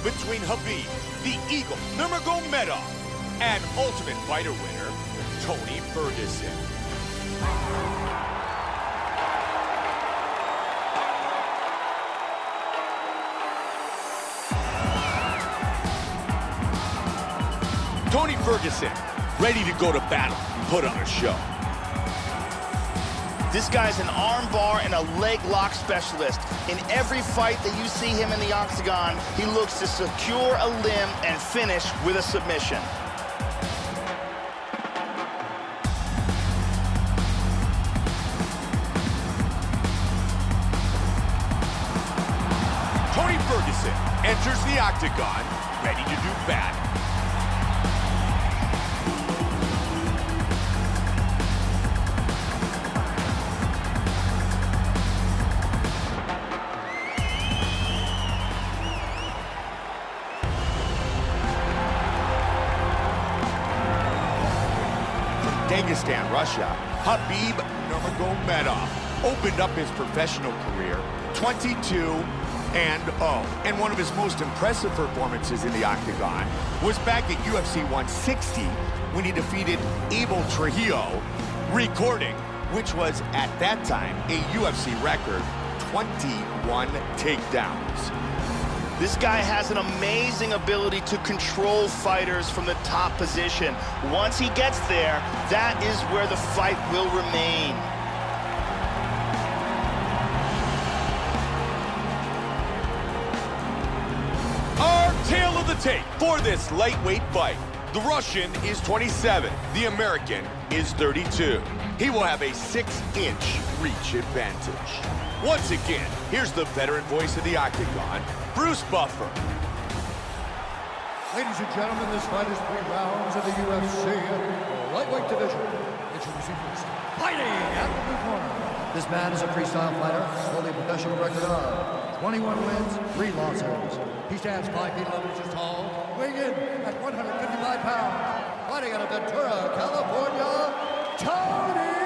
between HABIB, the Eagle Nurmagomedov, and Ultimate Fighter winner, Tony Ferguson. Tony Ferguson, ready to go to battle and put on a show. This guy's an armbar and a leg lock specialist. In every fight that you see him in the octagon, he looks to secure a limb and finish with a submission. Tony Ferguson enters the octagon, ready to do battle. Dagestan, Russia, HABIB Nurmagomedov opened up his professional career 22-0. And one of his most impressive performances in the octagon was back at UFC 160 when he defeated Abel Trujillo, recording, which was at that time a UFC record, 21 takedowns. This guy has an amazing ability to control fighters from the top position. Once he gets there, that is where the fight will remain. Our tale of the tape for this lightweight fight. The Russian is 27, the American is 32. He will have a 6-inch reach advantage. Once again, here's the veteran voice of the octagon, Bruce Buffer. Ladies and gentlemen, this fight is 3 rounds of the UFC lightweight division. Introducing first, fighting at the blue corner. This man is a freestyle fighter, holding a professional record of 21 wins, 3 losses. He stands 5 feet 11 inches tall, weighing in at 155 pounds. Fighting out of Ventura, California, Tony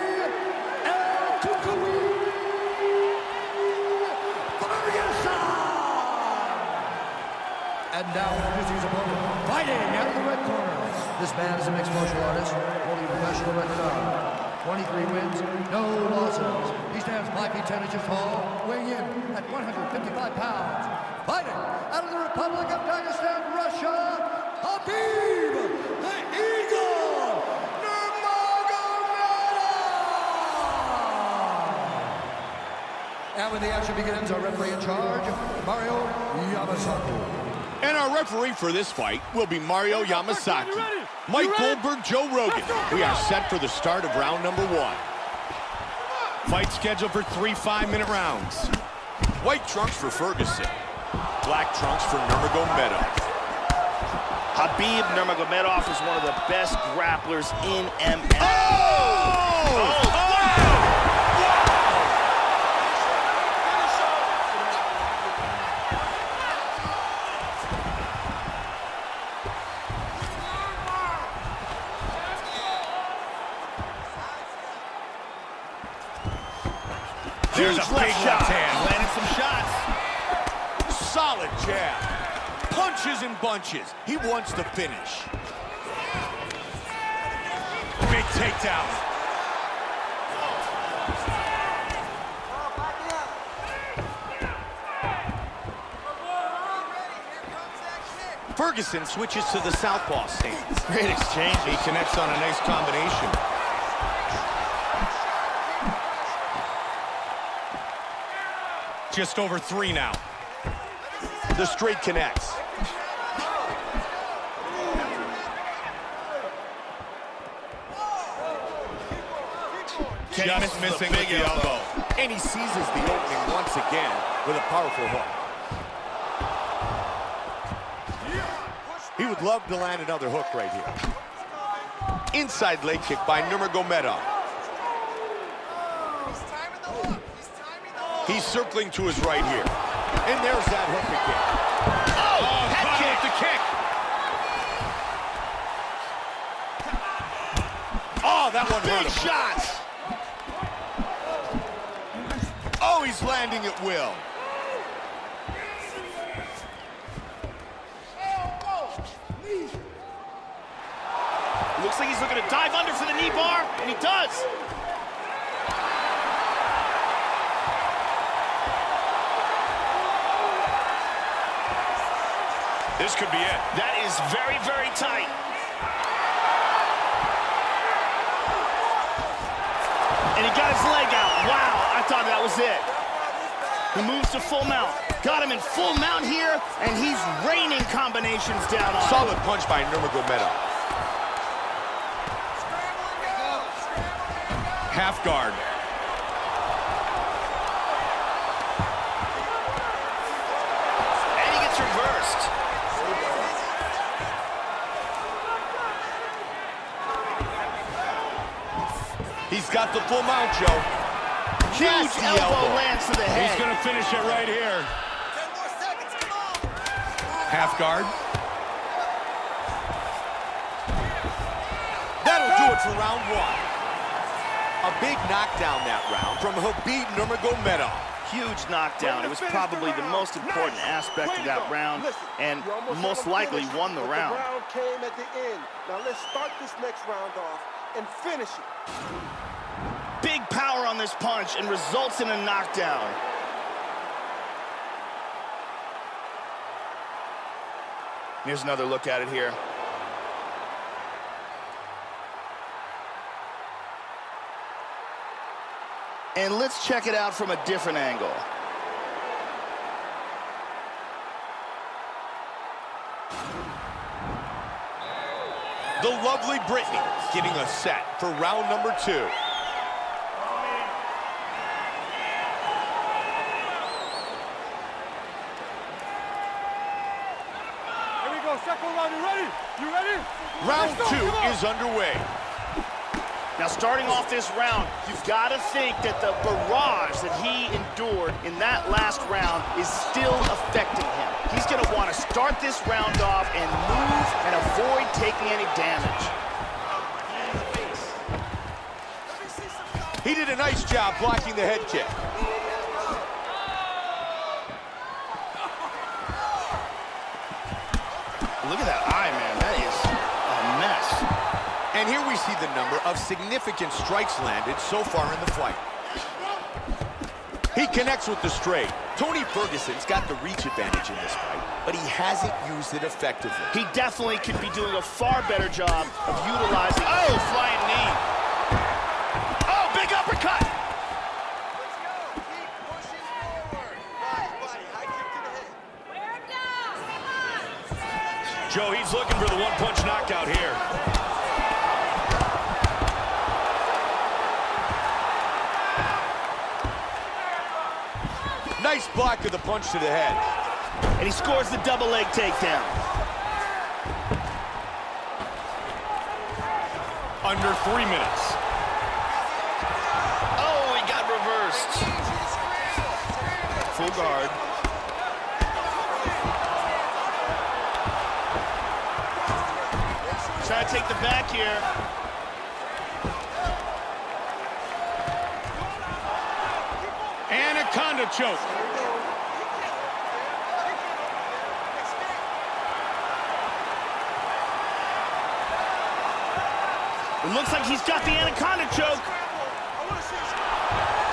And now introducing his opponent, fighting out of the red corner. This man is a mixed martial artist, holding a professional record of 23 wins, no losses. He stands 5 feet 10 inches tall, weighing in at 155 pounds. Fighting out of the Republic of Dagestan, Russia, HABIB, the Eagle Nurmagomedov! And when the action begins, our referee in charge, Mario Yamasaki. And our referee for this fight will be Mario Yamasaki. Mike Goldberg, Joe Rogan. We are set for the start of round number 1. Fight scheduled for 3 5-minute rounds. White trunks for Ferguson. Black trunks for Nurmagomedov. HABIB Nurmagomedov is one of the best grapplers in MMA. Oh! There's a big left hand. Landing some shots. Solid jab. Punches and bunches. He wants to finish. Big takedown. Ferguson switches to the southpaw stance. Great exchange. He connects on a nice combination. Just over 3 now. The straight connects. Just missing with the elbow. And he seizes the opening once again with a powerful hook. He would love to land another hook right here. Inside leg kick by Nurmagomedov. He's circling to his right here. And there's that hook again. Oh, head kick. The kick. Oh, that one hurt him. Big shots. Oh, he's landing at will. Looks like he's looking to dive under for the knee bar, and he does. This could be it. That is very, very tight. And he got his leg out. Wow, I thought that was it. He moves to full mount. Got him in full mount here, and he's raining combinations down on him. Solid punch by Nurmagomedov. Half guard. And he gets reversed. He's got the full mount, Joe. Huge elbow lands to the head. He's going to finish it right here. 10 more seconds, come on. Half guard. That'll do it for round one. A big knockdown that round from HABIB Nurmagomedov. Huge knockdown. It was probably the most important aspect of that round, and most likely won the round. The round came at the end. Now let's start this next round off and finish it. Big power on this punch and results in a knockdown. Here's another look at it here. And let's check it out from a different angle. The lovely Brittany getting us set for round number 2. Second round, you ready? You ready? Round 2 is underway. Now, starting off this round, you've got to think that the barrage that he endured in that last round is still affecting him. He's going to want to start this round off and move and avoid taking any damage. He did a nice job blocking the head kick. Look at that eye, man. That is a mess. And here we see the number of significant strikes landed so far in the fight. He connects with the straight. Tony Ferguson's got the reach advantage in this fight, but he hasn't used it effectively. He definitely could be doing a far better job of utilizing... Oh, flying knee. Oh, big uppercut. Let's go. Keep pushing forward. Body, high kick to the head. Where it goes? Come on. Joe, he's looking for the one-punch knockout here. Nice block of the punch to the head. And he scores the double leg takedown. Under 3 minutes. Oh, he got reversed. Full guard. Trying to take the back here. Anaconda choke. It looks like he's got the anaconda choke.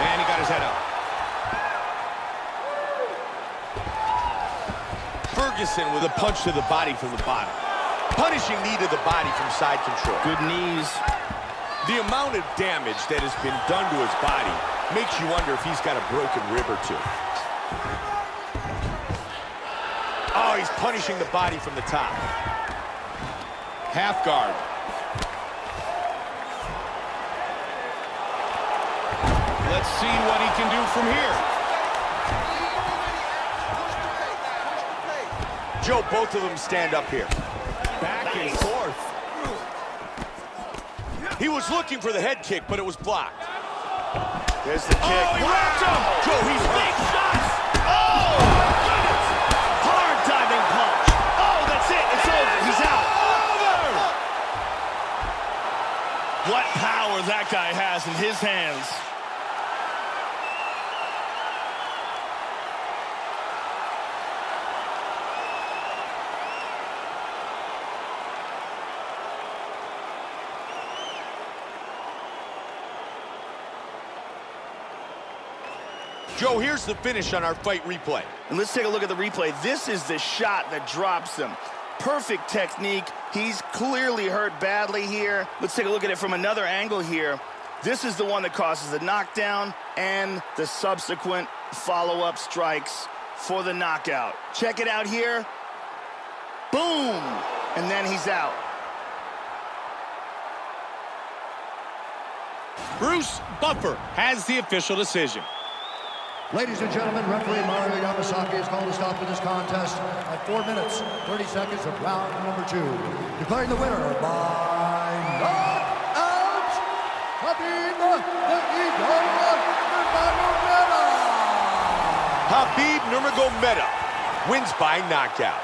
And he got his head up. Ferguson with a punch to the body from the bottom. Punishing knee to the body from side control. Good knees. The amount of damage that has been done to his body makes you wonder if he's got a broken rib or two. Oh, he's punishing the body from the top. Half guard. Let's see what he can do from here. Joe, both of them stand up here. Back and forth. He was looking for the head kick, but it was blocked. There's the kick. Oh, he wrapped him! Joe, he's big shots! Oh, goodness! Hard diving punch. Oh, that's it. It's over. He's out. What power that guy has in his hands. Joe, here's the finish on our fight replay. And let's take a look at the replay. This is the shot that drops him. Perfect technique. He's clearly hurt badly here. Let's take a look at it from another angle here. This is the one that causes the knockdown and the subsequent follow-up strikes for the knockout. Check it out here. Boom! And then he's out. Bruce Buffer has the official decision. Ladies and gentlemen, referee Mario Yamasaki has called a stop to this contest at 4 minutes, 30 seconds of round number 2. Declaring the winner by knockout, HABIB Nurmagomedov. HABIB Nurmagomedov wins by knockout.